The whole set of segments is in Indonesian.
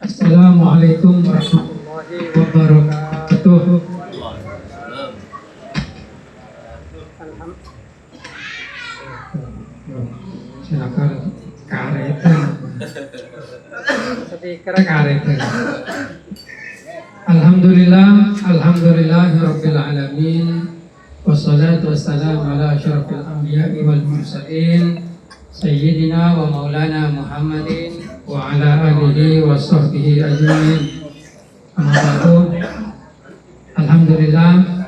Assalamualaikum warahmatullahi wabarakatuh. Silakan karetan. Karetan. Alhamdulillahirabbil alamin. Wassalatu wassalamu ala asyrafil anbiya'i wal mursalin sayyidina wa maulana Muhammadin wa ala alihi wa sahbihi ajma'in. Amma ba'du. Alhamdulillah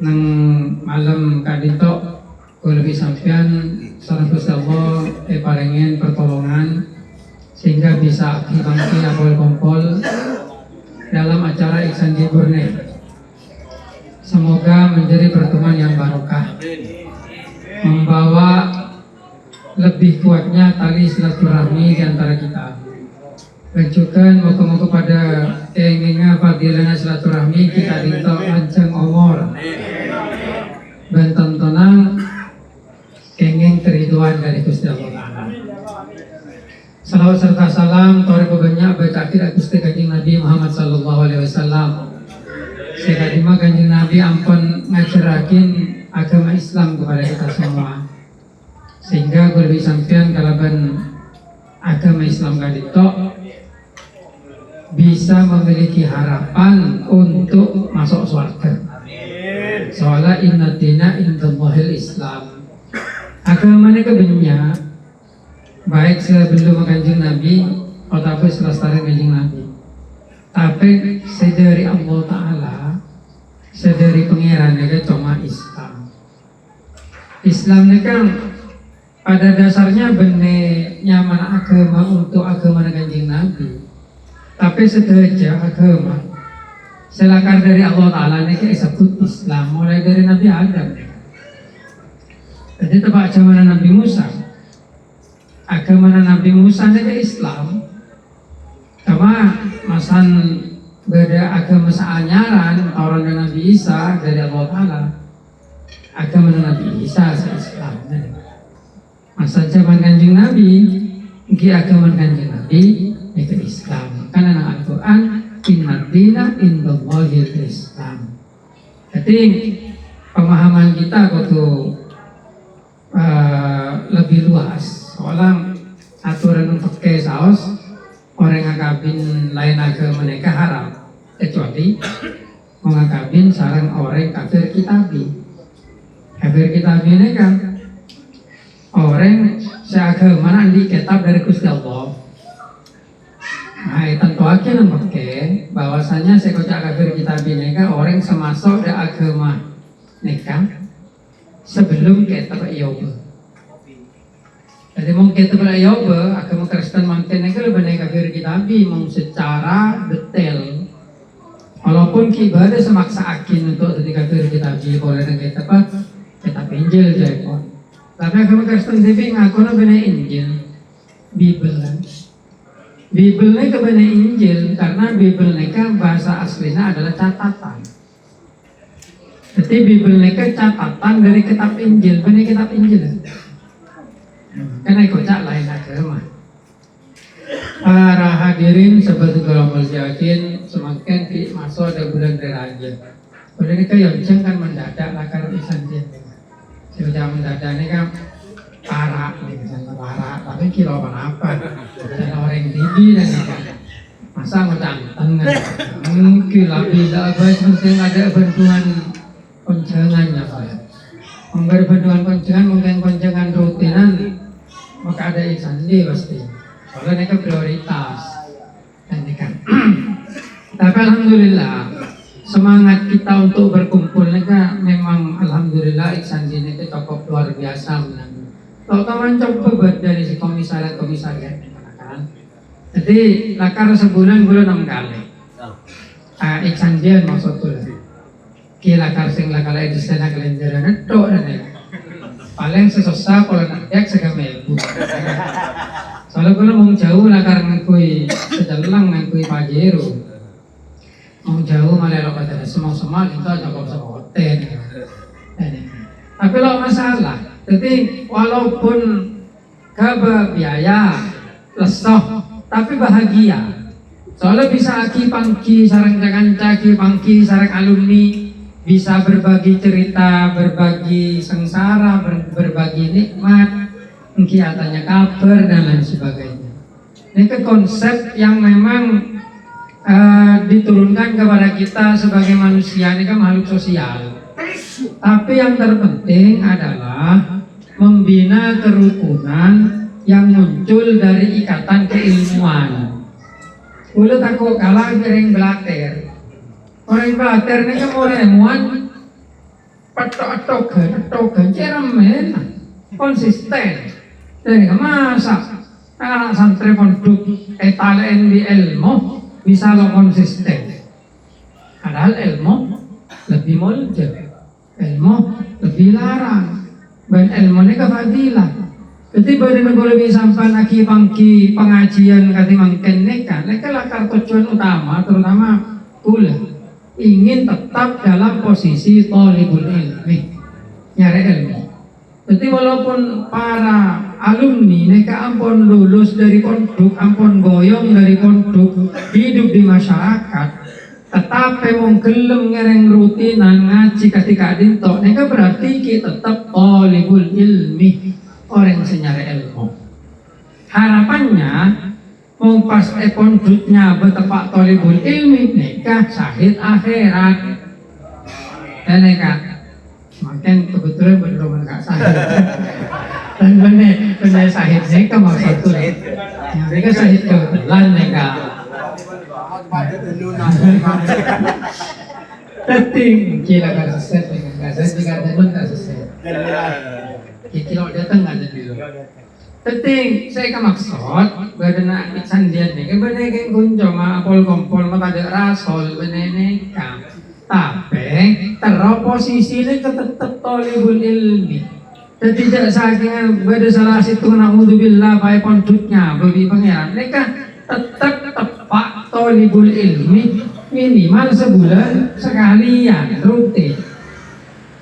nang malam kadito kula sampeyan sareng Gusti Allah paringin pertolongan sehingga bisa bangki apol kompol dalam acara Ihsan Jiburne. Semoga menjadi pertemuan yang barokah, membawa lebih kuatnya tali silaturahmi di antara kita. Lanjutkan moga-moga pada keinginan fadilana silaturahmi kita dinto lanceng umur dan tontonan kenging keriduan dari Gusti Allah. Salawat serta salam tore banyak baca akhir Gusti Kanjeng Nabi Muhammad sallallahu alaihi wasallam. Sekadima Kanjeng Nabi ampun ngajarakin agama Islam kepada kita semua, sehingga guru sampean kalaban agama Islam kadito bisa memiliki harapan untuk masuk surga. Soalnya inna dina indallahil Islam. Agama ini kebennya baik sebelum Kanjeng Nabi ataupun setelah Kanjeng Nabi. Tapi sedari Allah Ta'ala, sedari pengiran mereka cuma Islam. Islam ini kan pada dasarnya benar nyaman agama untuk agama Kanjeng Nabi. Tapi sedaya agama selakar dari Allah Ta'ala ini disebut Islam mulai dari Nabi Adam. Jadi tempat zaman Nabi Musa, agama Nabi Musa ini Islam. Karena masan beda agama seanyaran orang dan Nabi Isa dari Allah Ta'ala, agama Nabi Isa se-Islam. Masa zaman Kanjeng Nabi, agama Kanjeng Nabi itu Islam. Karena dalam Al-Quran inna dina indallahil Islam. Jadi pemahaman kita kudu lebih luas. Soalnya aturan untuk saos orang ngakabin lain agama mereka haram, kecuali mengakabin sarang orang kafir kitabi. Kafir kitabi ini kan orang seagama nanti kitab dari Gusti Allah. Nah, tentu aja nampak bahwasanya sekocak kafir kitabi ini kan orang semasuk di agama mereka sebelum kitab Ayub. Jadi mungkin kitab Ayub agama Kristen manten itu lebih naik kafir kitabi mau secara detail. Walaupun ibadah semaksa akin untuk jadi kafir kitabi boleh dengan kitab Injil jadi. Tapi agama Kristen tapi ngaku benar Injil, Bible. Bible ini kebenar Injil karena Bible ini kan bahasa aslinya adalah catatan. Jadi Bible ini kan catatan dari kitab Injil, benar kitab Injil. Karena kocak lain agama. Para hadirin seperti kalau yakin semakin masuk ada bulan Raja. Bulan ini kayak yang kan mendadak lakar Ihsan dia. Sudah mendadak ini kan parah, tapi kira apa? Dan orang tinggi dan masa ngutang mungkin lebih baik penting ada bantuan konjangannya Pak. Memberi bantuan konjangan mungkin konjangan rutinan maka ada Ihsan dia pasti. Soalnya ini kan prioritas. Dan ini kan. Tapi alhamdulillah semangat kita untuk berkumpul ini kan memang alhamdulillah Ihsan ini cukup luar biasa. Kalau kawan coba dari si komisariat kan. Jadi lakar sebulan 6 kali. Ihsan dia maksudnya. Kira lakar sing lakar di sana kelenjaran itu dan paling sesusah kalau nanti segala ibu. Soalnya kalau mau jauh lakar ngakui sejalan ngakui pajero. Mau jauh malah lo kata semua itu cukup sepoten. Tapi lo masalah. Jadi walaupun biaya lesoh tapi bahagia. Soalnya bisa aki pangki sarang kanca, ki pangki sarang alumni, bisa berbagi cerita, berbagi sengsara, berbagi nikmat, kegiatannya kabar dan lain sebagainya. Ini konsep yang memang diturunkan kepada kita sebagai manusia, ini kan makhluk sosial. Tapi yang terpenting adalah membina kerukunan yang muncul dari ikatan keilmuan. Ulu takut kalah kering belater. Orang belater ini kan orang ilmuwan patok ceremen konsisten. Jadi masa anak santri pondok etalen di ilmu bisa lo konsisten. Padahal ilmu lebih muljab, ilmu lebih larang, dan ilmu ini kefadilah. Jadi pada negara lebih sampai lagi pangki pengajian kati mangken neka lakar tujuan utama terutama kuliah ingin tetap dalam posisi thalibul ilmi, nyari ilmu. Jadi walaupun para alumni neka ampun lulus dari pondok, ampun goyong dari pondok, hidup di masyarakat, tetapi wong gelem ngereng rutinan ngaji ketika dinto, neka berarti kita tetap thalibul ilmi, orang senyari ilmu. Harapannya wong pas pondoknya betepak thalibul ilmi, neka syahid akhirat. Dan neka makin kebetulan berdoa kak syahid. Dan benar syahid neka maksud tuh. Ya mereka syahid kebetulan neka. Teting kira kan seset dengan gaza jika ada pun tak seset. Kilo datang ada dulu. Teting saya kan maksud berada iksan dia nih. Benar kan kunjung apol kompol mata ada rasol benar neka. Tapi teroposisi ini tetap thalibul ilmi. Dan tidak saking beda salah situ naudzubillah baik pondoknya bagi pangeran mereka tetap tepak thalibul ilmi minimal sebulan sekalian rutin.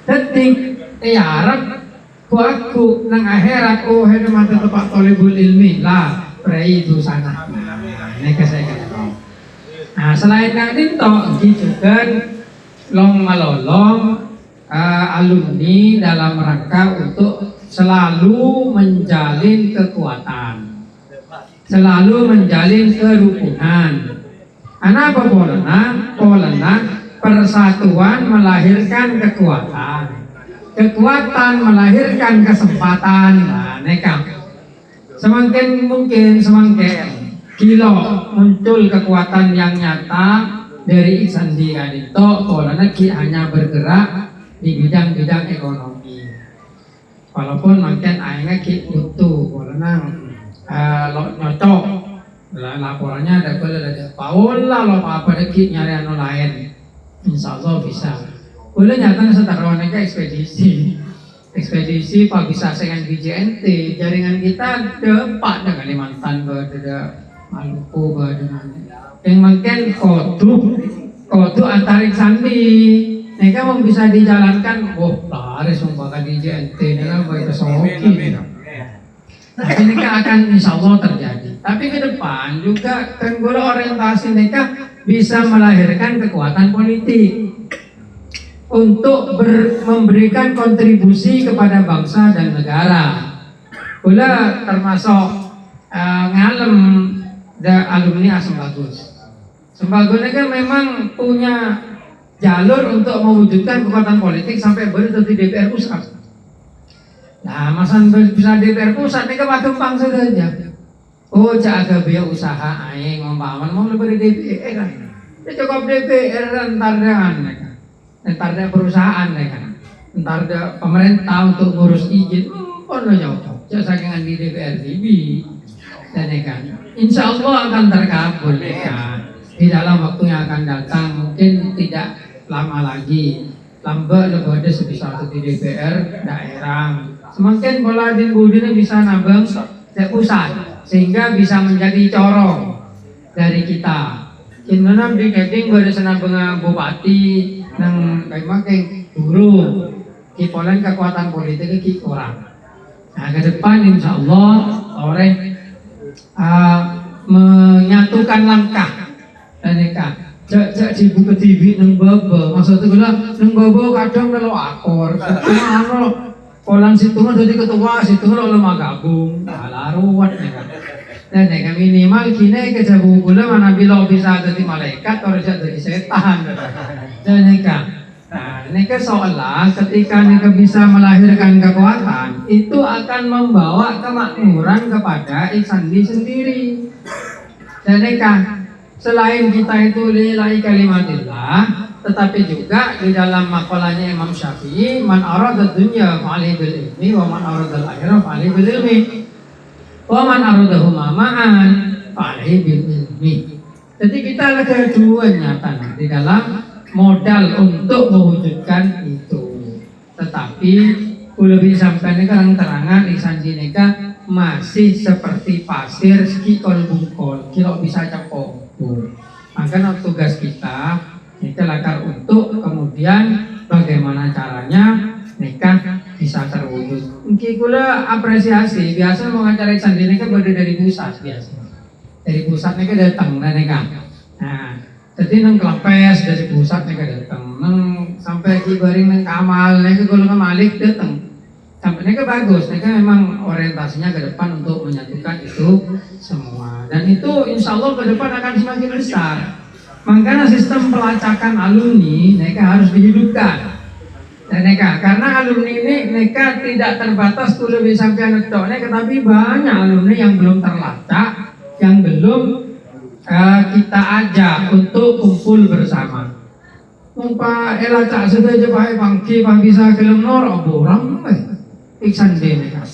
Detik harap aku nang akhirat ada mata tepak thalibul ilmi lah prai itu sana. Mereka saya katakan. Nah selain itu juga long malolong alumni dalam rangka untuk selalu menjalin kekuatan, selalu menjalin kerukunan. Apa polana persatuan melahirkan kekuatan, kekuatan melahirkan kesempatan. Nah, neka semakin mungkin semakin kilo muncul kekuatan yang nyata dari Sandi Kadito, polana hanya bergerak di bidang-bidang ekonomi. Walaupun makin akhirnya kita butuh, polana nyocok, laporannya ada Paul lah lo apa deki nyari anu lain, insya Allah bisa. Boleh nyata setara mereka ekspedisi pak bisa dengan BJNT, jaringan kita depak dengan Kalimantan, ada Maluku, dengan yang makin kodu antarik sandi, mereka mau bisa dijalankan. Laris membakar di JNT dengan baik kesoki. Tapi mereka akan insya Allah terjadi. Tapi ke depan juga kan gula orientasi mereka bisa melahirkan kekuatan politik untuk memberikan kontribusi kepada bangsa dan negara. Gula termasuk ngalem alumni Asam Bagus. Sembagonya kan memang punya jalur untuk mewujudkan kekuatan politik sampai berada di DPR pusat. Nah, masa bisa DPR pusat ini kan gampang saja. Oh, jaga biaya usaha aing ngomong mau lebih DPR kan. Ya cukup DPR entar ada perusahaan kan. Entar ada pemerintah untuk ngurus izin. Ono jauh. Saking di DPR TV. Dan kan insya Allah akan terkabul kan. Di dalam waktu yang akan datang mungkin tidak lama lagi lambat lebih ada sebisa di DPR daerah semakin pola din budina bisa nabang ke pusat sehingga bisa menjadi corong dari kita. Kinana di keding pada senabang bupati nang kayak guru kipolan kekuatan politik ki kurang. Nah ke depan insya Allah orang menyatukan langkah Neka jak dibuka TV nang baba maksudnya gula nang baba kadang melo akor ano kolan situ mah jadi ketua situ lo lemah gabung laruat neka dan neka minimal kini kejabu gula mana bilo bisa jadi malaikat atau jadi setan dan neka nah neka seolah ketika neka bisa melahirkan kekuatan itu akan membawa kemakmuran kepada Ihsandi sendiri dan neka selain kita itu lillahi kalimatillah, tetapi juga di dalam makalahnya Imam Syafi'i, man arada dunya fa'alaihi bil ilmi wa man arada al-akhirah fa'alaihi bil ilmi wa man aradahuma ma'an fa'alaihi bil ilmi. Jadi kita ada dua nyata di dalam modal untuk mewujudkan itu. Tetapi lebih sampai terang-terangan Ihsan Jineka masih seperti pasir skikol bungkol, kilo bisa cepok. Maka tugas kita lakar untuk kemudian bagaimana caranya nikah bisa terwujud. Mungkin gula apresiasi biasa mau ngacara Ihsan Jineka dari pusat biasa. Dari pusat mereka datang dan nikah. Nah, jadi nang kelapes dari pusat mereka datang. Nang sampai kibaring nang kamal mereka golongan malik datang. Sampai mereka bagus, mereka memang orientasinya ke depan untuk menyatukan itu semua. Dan itu insya Allah ke depan akan semakin besar. Makanya sistem pelacakan alumni mereka harus dihidupkan. Dan mereka, karena alumni ini mereka tidak terbatas tuh lebih sampai anak tetapi banyak alumni yang belum terlacak, yang belum kita ajak untuk kumpul bersama. Pak elacak sudah aja Pak Bangki, Pak bisa kelem nor orang Ihsan Jineka.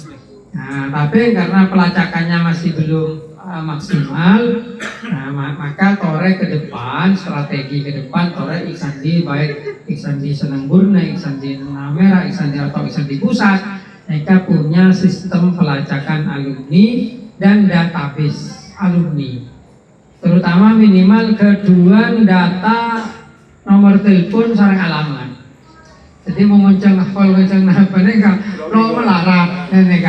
Nah, tapi karena pelacakannya masih belum maksimal, nah, maka tore ke depan, strategi ke depan tore Ihsandi baik Ihsandi Senanggurna, Ihsandi Namera, Ihsandi atau Ihsandi Pusat, mereka punya sistem pelacakan alumni dan database alumni. Terutama minimal kedua data nomor telepon sareng alamat. Jadi mengoncang hafal ngoncang apa nih kan? Lo melarap nenek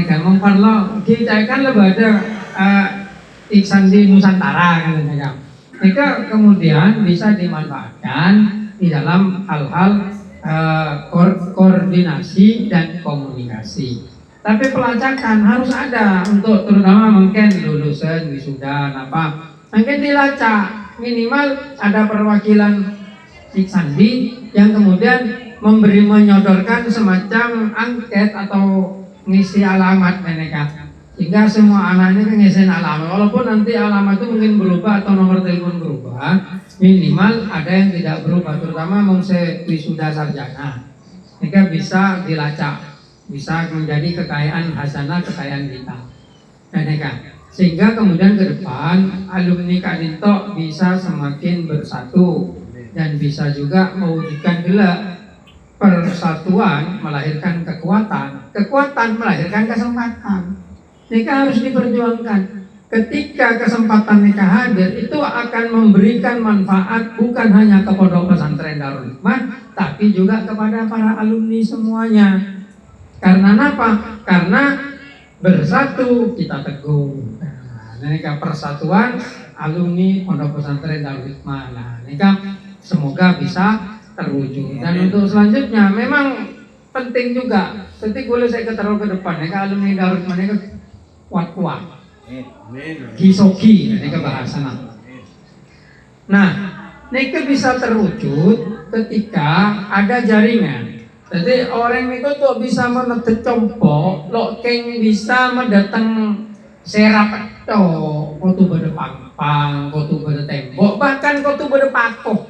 kan memperlo kita kan lebih ada Ihsandi Nusantara kan nenek kan. Mereka kemudian bisa dimanfaatkan di dalam hal-hal koordinasi dan komunikasi. Tapi pelacakan harus ada untuk terutama mungkin lulusan wisuda apa mungkin dilacak minimal ada perwakilan Ihsandi yang kemudian menyodorkan semacam angket atau ngisi alamat mereka sehingga semua anak ini ngisi alamat walaupun nanti alamat itu mungkin berubah atau nomor telepon berubah minimal ada yang tidak berubah terutama mengse wisuda sarjana mereka bisa dilacak bisa menjadi kekayaan hasanah kekayaan kita mereka sehingga kemudian ke depan alumni Kadinto bisa semakin bersatu dan bisa juga mewujudkan gila persatuan melahirkan kekuatan melahirkan kesempatan. Nikah harus diperjuangkan. Ketika kesempatan nikah hadir itu akan memberikan manfaat bukan hanya ke pondok pesantren Darul Hikmah tapi juga kepada para alumni semuanya. Karena apa? Karena bersatu kita teguh. Nah, nikah persatuan alumni pondok pesantren Darul Hikmah. Nah, nikah semoga bisa terwujud. Dan untuk selanjutnya memang penting juga. Ketika boleh saya terlalu ke depan, ya alumni Darul Hikmah ini kuat-kuat, gisogi, ini bahasa. Nah, ini bisa terwujud ketika ada jaringan. Jadi orang itu tuh bisa menetet compok, lokeng bisa mendatang serap to, kotu bede pang, kotu bede tembok, bahkan kotu bede pakoh.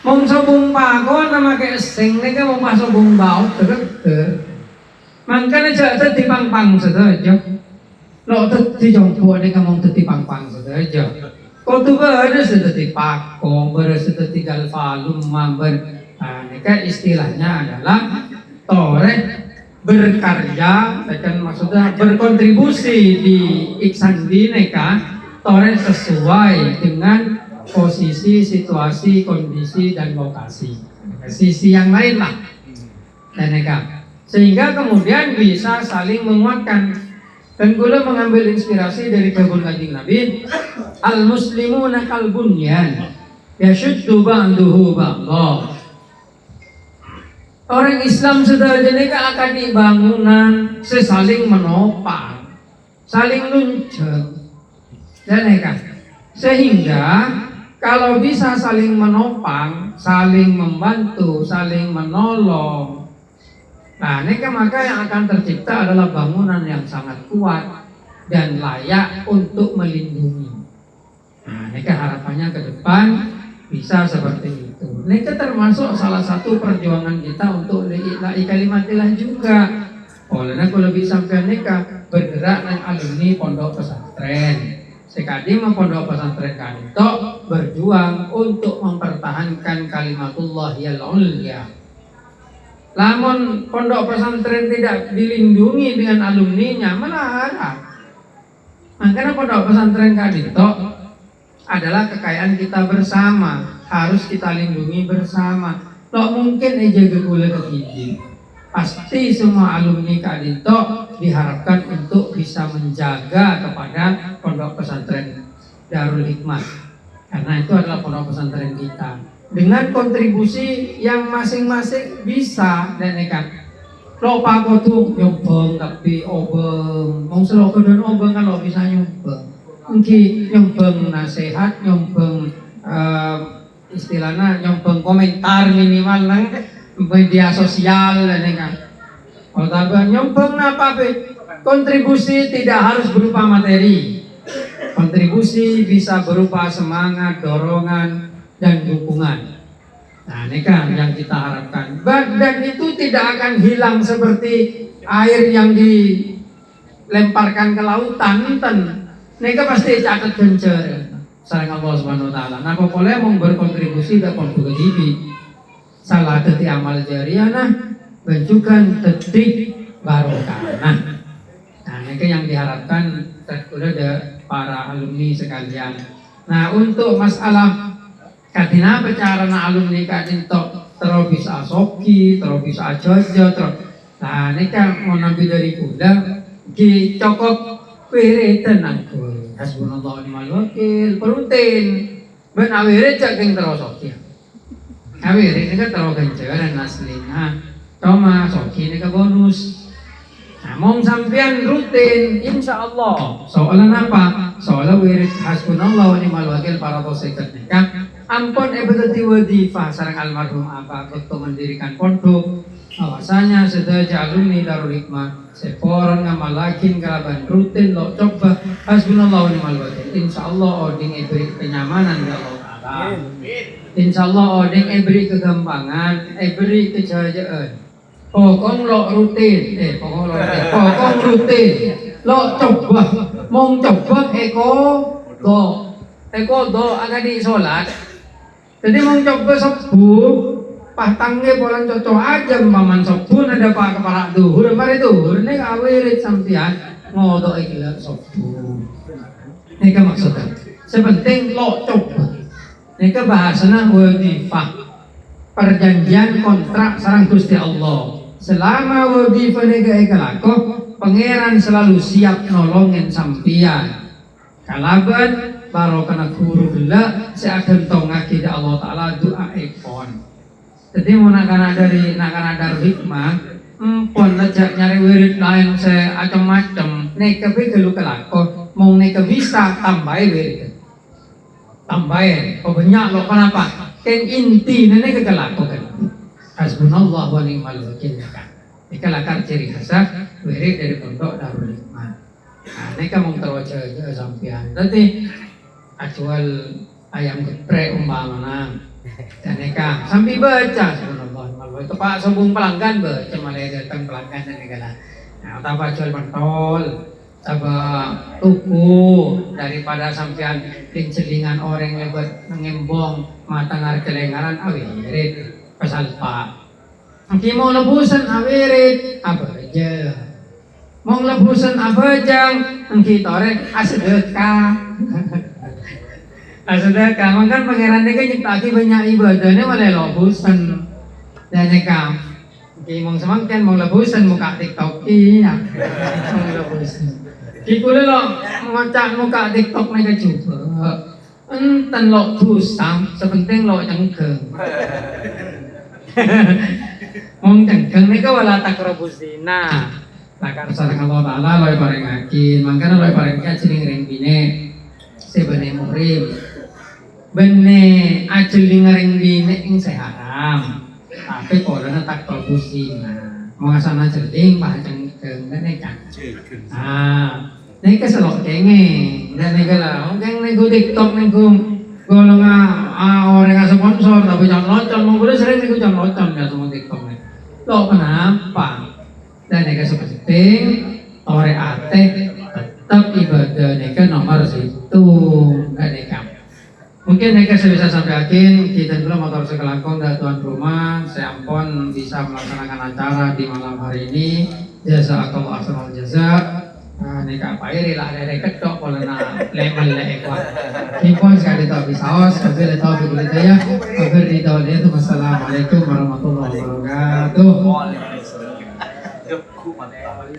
Mong sobong pako nama kayak sing nika mong pasobong bau terus. Mangkane jatuh di pang-pang saja. Lo di jompo nika mong di pang-pang saja. Kotu bede sudah di pako, bede sudah tinggal falum mamber. Nah, nika istilahnya adalah tore berkarya, dan maksudnya berkontribusi di Ihsandi nika tore sesuai dengan posisi, situasi, kondisi, dan lokasi. Sisi yang lain lah. Sehingga kemudian bisa saling menguatkan. Dan gula mengambil inspirasi dari kebun Kanjeng Nabi. Al muslimuna kal bunyan yashuddu ba'duhu ba'dha. Orang Islam sederhana akan di bangunan sesaling menopang, saling lunjeng. Dan sehingga kalau bisa saling menopang, saling membantu, saling menolong, nah, maka yang akan tercipta adalah bangunan yang sangat kuat dan layak untuk melindungi. Nah, harapannya ke depan bisa seperti itu. Termasuk salah satu perjuangan kita untuk li'ila'i kalimatillah juga. Oleh kalau bisa sampai bergerak dengan alumni pondok pesantren. Sekali pondok pesantren kanto berjuang untuk mempertahankan kalimatullah yal ulya. Lamun pondok pesantren tidak dilindungi dengan alumninya, malah makanya pondok pesantren kanto adalah kekayaan kita bersama, harus kita lindungi bersama. Tak mungkin aja gula kegigi. Pasti semua alumni kanto diharapkan untuk bisa menjaga kepada pondok pesantren Darul Hikmah, karena itu adalah pondok pesantren kita. Dengan kontribusi yang masing-masing bisa dan lo pakai tuh nyumbang tapi obeng, mau selalu dan obeng kalau bisa nyumbang, mungkin nyumbang nasihat, nyumbang istilahnya nyumbang komentar minimal nang media sosial dan kalau tak nyumbang apa kontribusi tidak harus berupa materi, kontribusi bisa berupa semangat, dorongan dan dukungan. Nah, ini kan yang kita harapkan. Dan itu tidak akan hilang seperti air yang dilemparkan ke lautan. Ini pasti catat gencer. Sareng Allah Subhanahu wa taala. Nah, pokoknya mau berkontribusi ke pondok gede. Salah teti amal jariah nah, bencukan tetik barokah. Nah, ini yang diharapkan kepada para alumni sekalian. Nah, untuk masalah katina bicara na alumni kadinto terus bisa soki, terus bisa aja terus. Nah, ini kan mau nabi dari kuda ki cokok piritan aku. Hasbunallahu wa ni'mal wakil. Perutin ben awire cak keng terus soki. Awire ini kan terus kenceran aslina. Toma soki ini ke bonus. Nah, mau sampean rutin, insya Allah. Soalnya apa? Soalnya wirid hasbunallahu wa ni'mal wakil para tosekat nikah. Ampun ebetati wadifah sareng almarhum apa waktu mendirikan pondok. Awasanya sedaja alumni Darul Hikmah seporon ngamalakin kalaban rutin lo coba hasbunallahu wa ni'mal wakil. Insya Allah oding beri kenyamanan ya Allah. Insya Allah oding beri kegampangan, beri kejayaan. Pokong lo rutin, pokong rutin, lo coba, mau coba eko do agak di sholat. Jadi mau coba subuh, patangnya polan cocok aja, paman subuh ada pak kepala duhur, mari duhur, ini kawirit sampian ngodok ikilah subuh. Ini kan maksudnya, sepenting lo coba. Ini kan bahasanya wadifah, perjanjian kontrak sarang Gusti Allah. Selama wadifah nega ekalako, pangeran selalu siap nolongin sampian. Kalaban baru kena guru gila, saya akan tongaki da Allah Taala doa ekon. Jadi mau nak dari hikmah, pon lejak nyari wirid lain saya macam-macam. Neka be kelu kelako, mau neka bisa tambahin wirid, tambahin. Oh banyak lo kenapa? Ken inti neka kelako kan. Hasbunallah wa ni'mal wakil kan. Ika lakar ciri khas wirid dari pondok Darul Hikmah. Nah, neka mau terwaja sampean. Nanti acual ayam geprek umpamana. Dan neka sambil baca subhanallah. Itu Pak sobung pelanggan baca malah datang pelanggan dan neka lah. Nah, tanpa jual pentol, tanpa tuku daripada sampean pincelingan orang lebat ngembong mata ngar kelengaran awirit. Pasal Pak, nanti mau lebusan awirit apa aja, mau lebusan apa aja, nanti torek asedekah, asedekah. Mungkin pangeran ini nyiptaki banyak ibadahnya malah lebusan, dan nekam. Nanti mau semangkin mau lebusan muka TikTok ini, mau lebusan. Kikulah loh. ngocak muka TikTok nih coba. Enten lo dusam, sepenting lo cengkeng. Wong cengkeng nih wala takrabuz zina. Lakar sareng Allah Taala loe parengakin, mangkana loe parengakin jeneng rembine sebene murim. Bene ajeling rembine ing seharam. Tapi kolana takrabuz zina. Mengasana jeling bah cengkeng kan. Nih keselok kenge, dan nih kalau keng nih gue TikTok nih gue orang nggak sponsor tapi jangan locon, mau gue sering nih gue jangan locon ya sama TikTok nih. Lo kenapa? Dan nih seperti orang ate tetap ibadah nih nomor situ, nggak nih kam. Mungkin nih bisa sampai yakin kita dulu motor sekelakon dan tuan rumah, saya ampun bisa melaksanakan acara di malam hari ini. Jasa atau asal jasa. Nih kak pairi lah dari ketok kalau nak lemel lekwa. Kipon sekali tahu bisaos, kabel tahu begitu ya. Kabel di tahun itu. Wassalamualaikum warahmatullahi wabarakatuh.